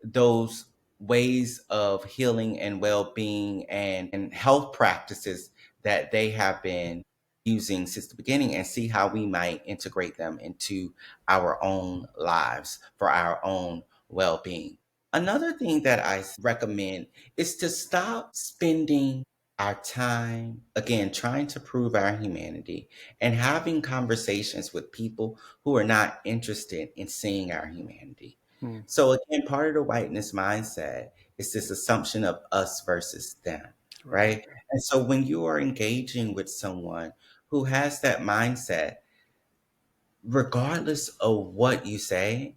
those ways of healing and well-being and health practices that they have been using since the beginning and see how we might integrate them into our own lives for our own well-being. Another thing that I recommend is to stop spending our time, again, trying to prove our humanity and having conversations with people who are not interested in seeing our humanity. Mm. So, again, part of the whiteness mindset is this assumption of us versus them, Right. right? And so, when you are engaging with someone who has that mindset, regardless of what you say,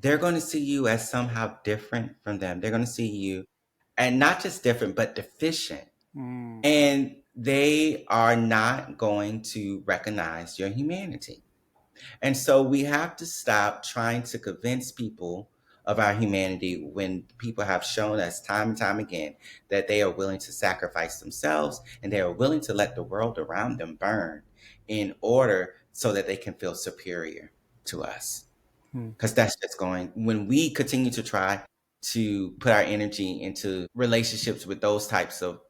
they're going to see you as somehow different from them. They're going to see you, and not just different, but deficient. Mm. And they are not going to recognize your humanity. And so we have to stop trying to convince people of our humanity when people have shown us time and time again that they are willing to sacrifice themselves and they are willing to let the world around them burn in order so that they can feel superior to us. Mm. Because that's just going, when we continue to try to put our energy into relationships with those types of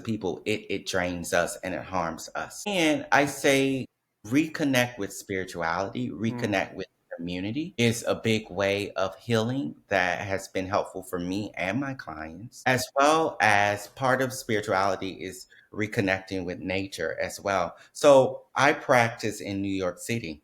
people, it drains us and it harms us. And I say reconnect with spirituality, Mm. reconnect with community is a big way of healing that has been helpful for me and my clients, as well as part of spirituality is reconnecting with nature as well. So I practice in New York City.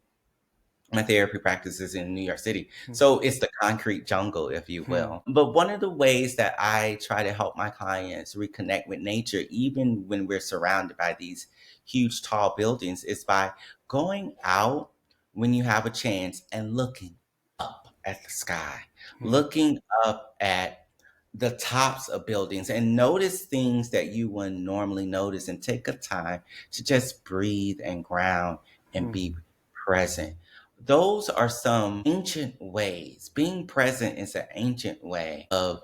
My therapy practice is in New York City. Mm. So it's the concrete jungle, if you Mm. will. But one of the ways that I try to help my clients reconnect with nature, even when we're surrounded by these huge, tall buildings, is by going out when you have a chance and looking up at the sky, Hmm. looking up at the tops of buildings and notice things that you wouldn't normally notice and take a time to just breathe and ground and Hmm. be present. Those are some ancient ways. Being present is an ancient way of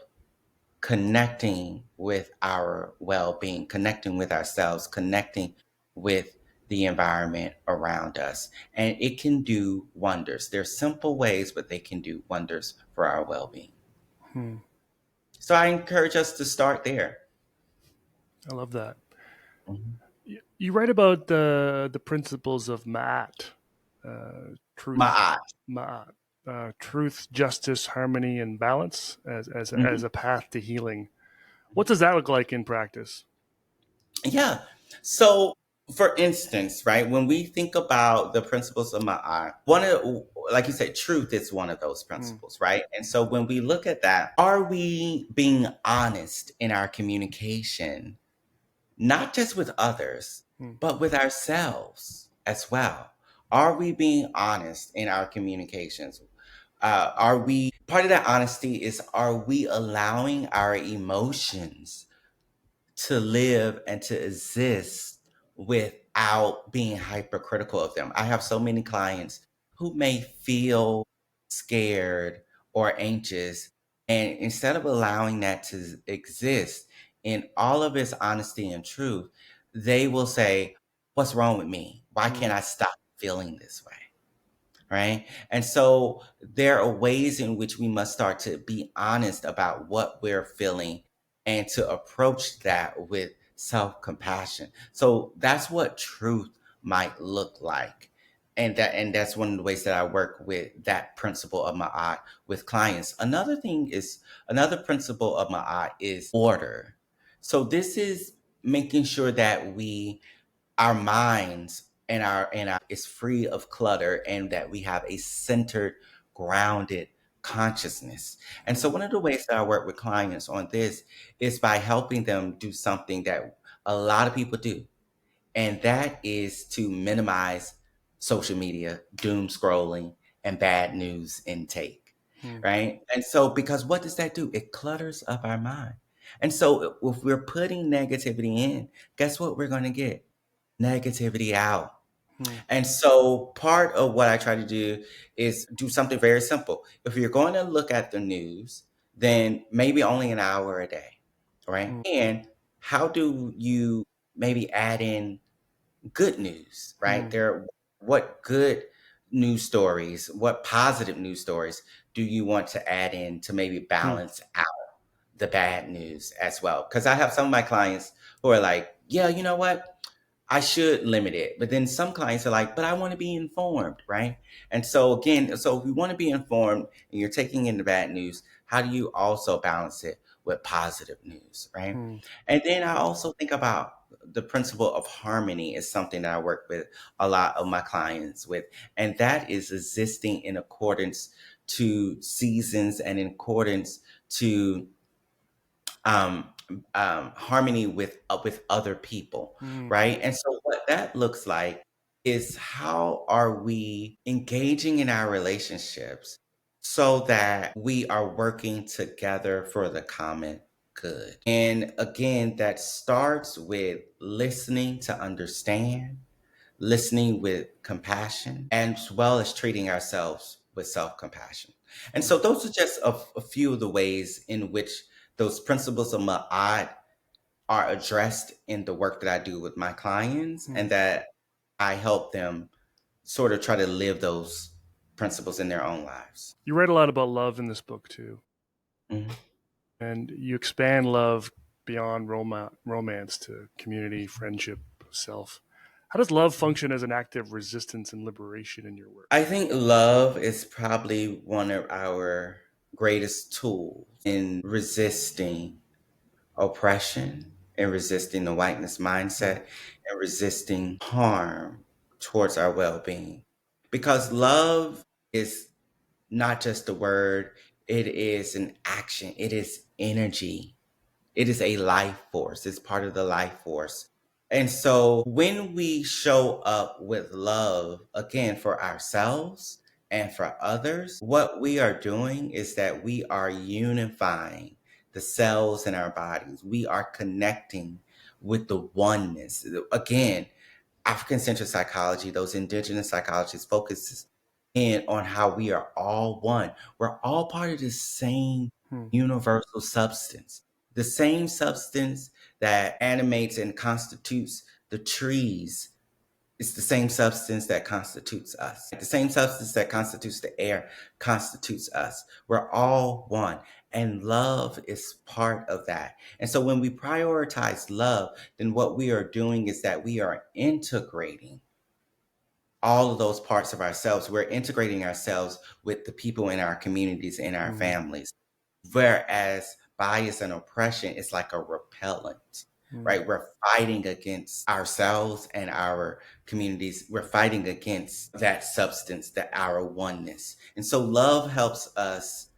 connecting with our well being, connecting with ourselves, connecting with the environment around us. And it can do wonders. They're simple ways, but they can do wonders for our well being. Hmm. So I encourage us to start there. I love that. Mhm. You write about the principles of Ma'at, truth, My Ma'at, truth, justice, harmony, and balance as Mhm. a path to healing. What does that look like in practice? Yeah. So, for instance, right, when we think about the principles of Ma'at, like you said, truth is one of those Hmm. principles, right? And so when we look at that, are we being honest in our communication, not just with others, Hmm. but with ourselves as well? Are we being honest in our communications? Are we, part of that honesty is, are we allowing our emotions to live and to exist without being hypercritical of them? I have so many clients who may feel scared or anxious, and instead of allowing that to exist in all of its honesty and truth, they will say, "What's wrong with me? Why can't Hmm. I stop feeling this way?" Right? And so there are ways in which we must start to be honest about what we're feeling and to approach that with self compassion. So that's what truth might look like. And that's one of the ways that I work with that principle of Ma'at with clients. Another principle of Ma'at is order. So this is making sure that our minds and our is free of clutter, and that we have a centered, grounded consciousness. And Hmm. so one of the ways that I work with clients on this is by helping them do something that a lot of people do, and that is to minimize social media, doom scrolling, and bad news intake. Hmm. Right? And so, because what does that do? It clutters up our mind. And so if we're putting negativity in, guess what we're going to get? Negativity out. Hmm. And so part of what I try to do is do something very simple. If you're going to look at the news, then maybe only an hour a day, right? Hmm. And how do you maybe add in good news, right? Hmm. What good news stories, what positive news stories do you want to add in to maybe Hmm. balance out the bad news as well? Because I have some of my clients who are like, yeah, you know what? I should limit it. But then some clients are like, but I want to be informed, right? And so again, so if you want to be informed and you're taking in the bad news, how do you also balance it with positive news, right? Hmm. And then I also think about the principle of harmony is something that I work with a lot of my clients with. And that is existing in accordance to seasons and in accordance to um, harmony with other people, Hmm. right? And so what that looks like is, how are we engaging in our relationships so that we are working together for the common good? And again, that starts with listening to understand, listening with compassion, as well as treating ourselves with self compassion. And Hmm. so, those are just a few of the ways in which those principles of Ma'at are addressed in the work that I do with my clients, Hmm. and that I help them sort of try to live those principles in their own lives. You write a lot about love in this book too, Mhm. and you expand love beyond romance to community, friendship, self. How does love function as an act of resistance and liberation in your work? I think love is probably one of our greatest tools in resisting oppression and resisting the whiteness Hmm. mindset and resisting harm towards our well being. Because love is not just a word, it is an action, it is energy, it is a life force, it's part of the life force. And so when we show up with love, again, for ourselves and for others, what we are doing is that we are unifying the cells in our bodies. We are connecting with the oneness. Again, African centered psychology, those indigenous psychologists focuses in on how we are all one. We're all part of the same Hmm. universal substance, the same substance that animates and constitutes the trees. It's the same substance that constitutes us. The same substance that constitutes the air constitutes us. We're all one. And love is part of that. And so when we prioritize love, then what we are doing is that we are integrating all of those parts of ourselves. We're integrating ourselves with the people in our communities, in our Hmm. families. Whereas bias and oppression is like a repellent, Hmm. right? We're fighting against ourselves and our communities. We're fighting against that substance, that our oneness. And so love helps us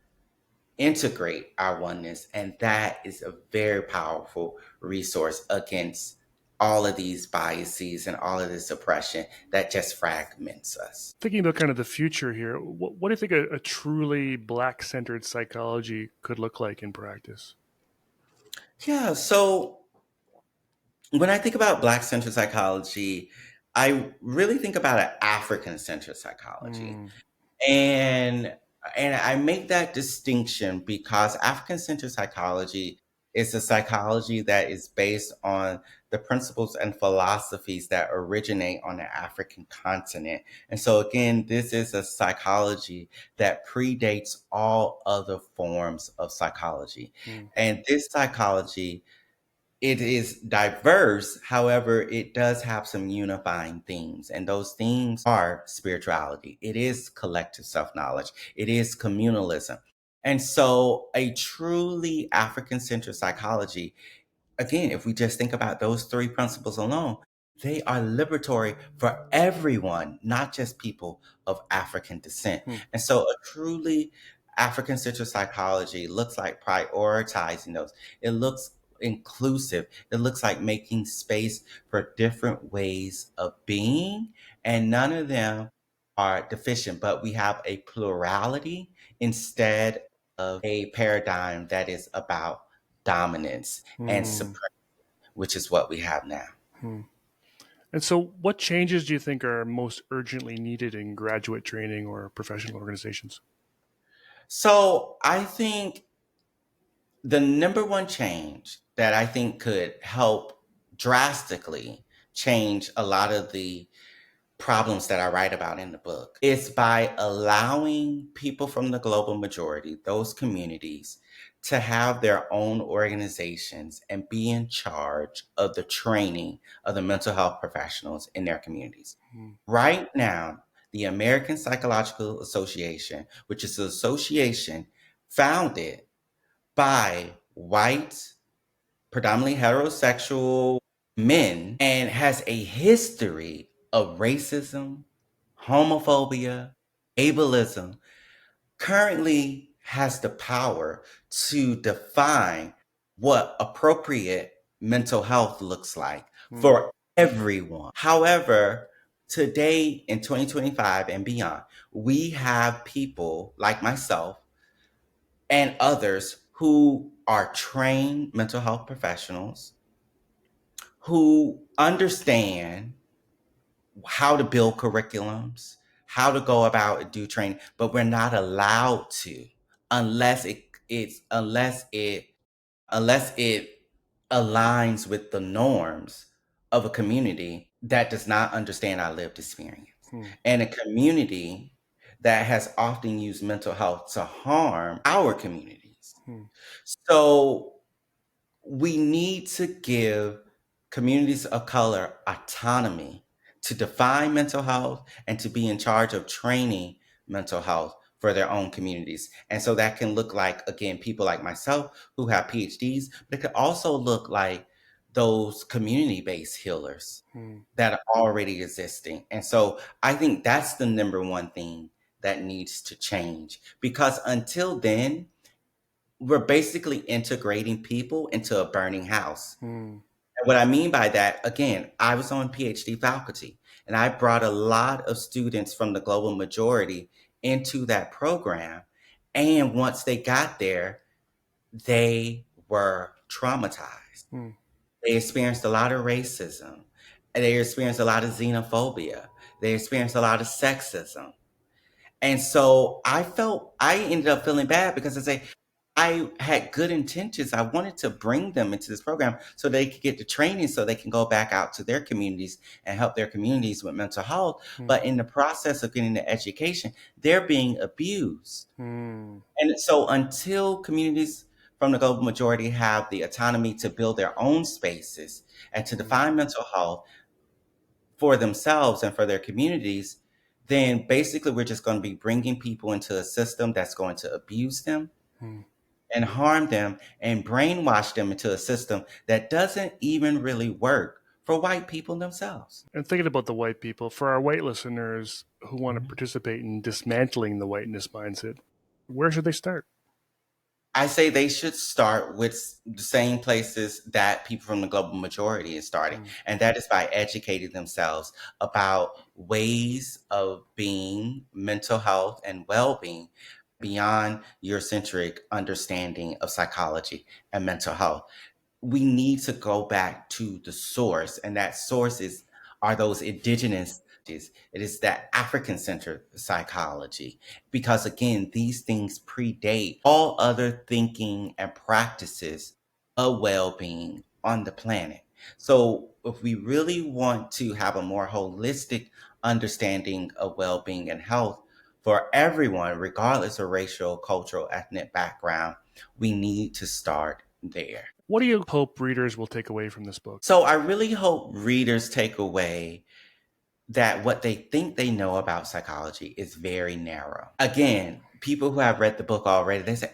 integrate our oneness. And that is a very powerful resource against all of these biases and all of this oppression that just fragments us. Thinking about kind of the future here, what do you think a truly black centered psychology could look like in practice? Yeah, so when I think about Black centered psychology, I really think about an African centered psychology. Hmm. And I make that distinction because African centered psychology is a psychology that is based on the principles and philosophies that originate on the African continent. And so again, this is a psychology that predates all other forms of psychology. Hmm. And this psychology, it is diverse. However, it does have some unifying themes, and those themes are spirituality. It is collective self knowledge. It is communalism. And so, a truly African centered psychology, again, if we just think about those three principles alone, they are liberatory for everyone, not just people of African descent. Hmm. And so, a truly African centered psychology looks like prioritizing those. It looks inclusive. It looks like making space for different ways of being, and none of them are deficient, but we have a plurality instead of a paradigm that is about dominance and Hmm. supremacy, which is what we have now. Hmm. And so, what changes do you think are most urgently needed in graduate training or professional organizations? So I think the number one change that I think could help drastically change a lot of the problems that I write about in the book is by allowing people from the global majority, those communities, to have their own organizations and be in charge of the training of the mental health professionals in their communities. Hmm. Right now, the American Psychological Association, which is an association founded by white, predominantly heterosexual men, and has a history of racism, homophobia, ableism, currently has the power to define what appropriate mental health looks like Hmm. for everyone. However, today in 2025 and beyond, we have people like myself and others who are trained mental health professionals who understand how to build curriculums, how to go about and do training, but we're not allowed to unless it aligns with the norms of a community that does not understand our lived experience. Hmm. And a community that has often used mental health to harm our communities. Hmm. So we need to give communities of color autonomy to define mental health and to be in charge of training mental health for their own communities. And so that can look like, again, people like myself who have PhDs, but it could also look like those community based healers Hmm. that are already existing. And so I think that's the number one thing that needs to change because until then, we're basically integrating people into a burning house. Hmm. And what I mean by that, again, I was on PhD faculty and I brought a lot of students from the global majority into that program. And once they got there, they were traumatized. Mm. They experienced a lot of racism. They experienced a lot of xenophobia. They experienced a lot of sexism. And so I ended up feeling bad because I had good intentions. I wanted to bring them into this program so they could get the training so they can go back out to their communities and help their communities with mental health. Mm. But in the process of getting the education, they're being abused. Mm. And so until communities from the global majority have the autonomy to build their own spaces and to Mm. define mental health for themselves and for their communities, then basically we're just going to be bringing people into a system that's going to abuse them Mm. and harm them and brainwash them into a system that doesn't even really work for white people themselves. And thinking about the white people, for our white listeners who want to participate in dismantling the whiteness mindset, where should they start? I say they should start with the same places that people from the global majority is starting, Mm. and that is by educating themselves about ways of being, mental health, and well being beyond Eurocentric understanding of psychology and mental health. We need to go back to the source, and that source is are those indigenous. It is that African centered psychology, because again, these things predate all other thinking and practices of well-being on the planet. So if we really want to have a more holistic understanding of well-being and health for everyone, regardless of racial, cultural, ethnic background, we need to start there. What do you hope readers will take away from this book? So I really hope readers take away that what they think they know about psychology is very narrow. Again, people who have read the book already, they say,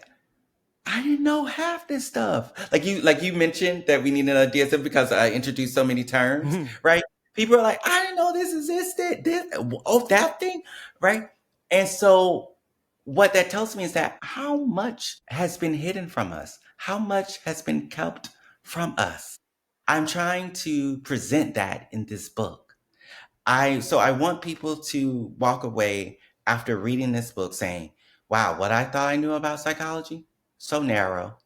I didn't know half this stuff. Like you mentioned that we need an idea because I introduced so many terms, Mm. right? People are like, I didn't know this existed. That thing, right? And so what that tells me is that how much has been hidden from us? How much has been kept from us? I'm trying to present that in this book. I want people to walk away after reading this book saying, wow, what I thought I knew about psychology, so narrow.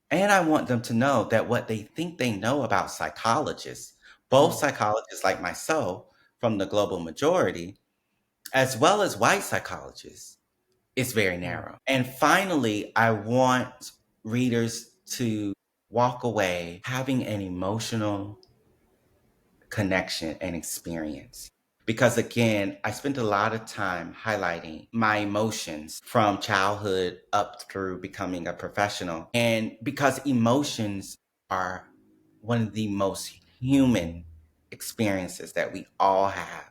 And I want them to know that what they think they know about psychologists, both Mm. psychologists like myself from the global majority, as well as white psychologists, is very Mm. narrow. And finally, I want readers to walk away having an emotional connection and experience. Because again, I spent a lot of time highlighting my emotions from childhood up through becoming a professional. And because emotions are one of the most human experiences that we all have.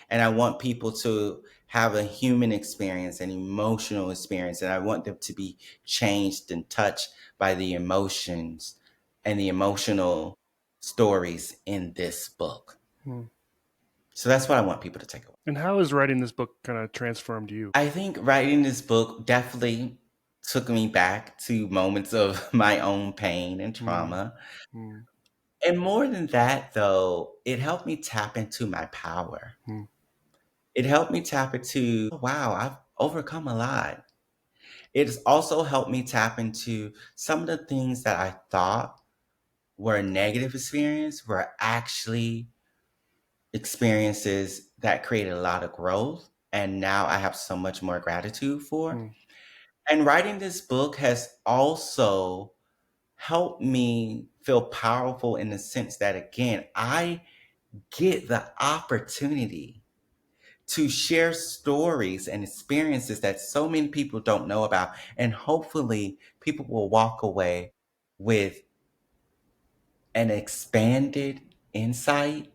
And I want people to have a human experience, an emotional experience, and I want them to be changed and touched by the emotions and the emotional stories in this book. Mm. So that's what I want people to take away. And how has writing this book kind of transformed you? I think writing this book definitely took me back to moments of my own pain and Mm. trauma. Mm. And more than that, though, it helped me tap into my power. Mm. It helped me tap into, oh, wow, I've overcome a lot. It has also helped me tap into some of the things that I thought were a negative experience were actually experiences that created a lot of growth. And now I have so much more gratitude for. Mm. And writing this book has also helped me feel powerful in the sense that, again, I get the opportunity to share stories and experiences that so many people don't know about. And hopefully, people will walk away with an expanded insight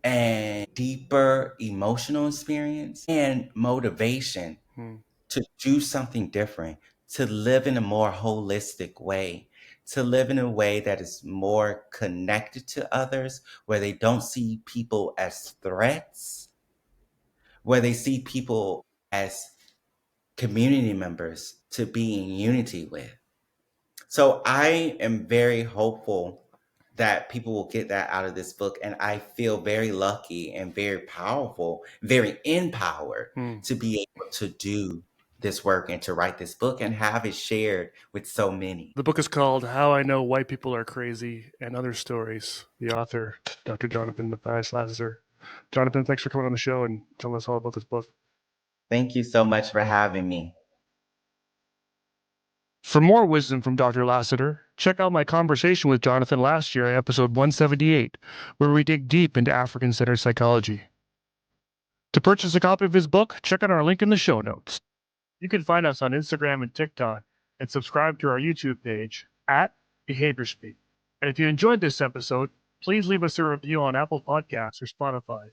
and deeper emotional experience and motivation Mm. to do something different, to live in a more holistic way, to live in a way that is more connected to others, where they don't see people as threats, where they see people as community members to be in unity with. So I am very hopeful that people will get that out of this book. And I feel very lucky and very powerful, very empowered to be able to do this work and to write this book and have it shared with so many. The book is called How I Know White People Are Crazy and Other Stories. The author, Dr. Jonathan Mathias Lassiter. Jonathan, thanks for coming on the show and telling us all about this book. Thank you so much for having me. For more wisdom from Dr. Lassiter, check out my conversation with Jonathan last year in episode 178, where we dig deep into African-centered psychology. To purchase a copy of his book, check out our link in the show notes. You can find us on Instagram and TikTok, and subscribe to our YouTube page at Behaviour Speak. And if you enjoyed this episode, please leave us a review on Apple Podcasts or Spotify.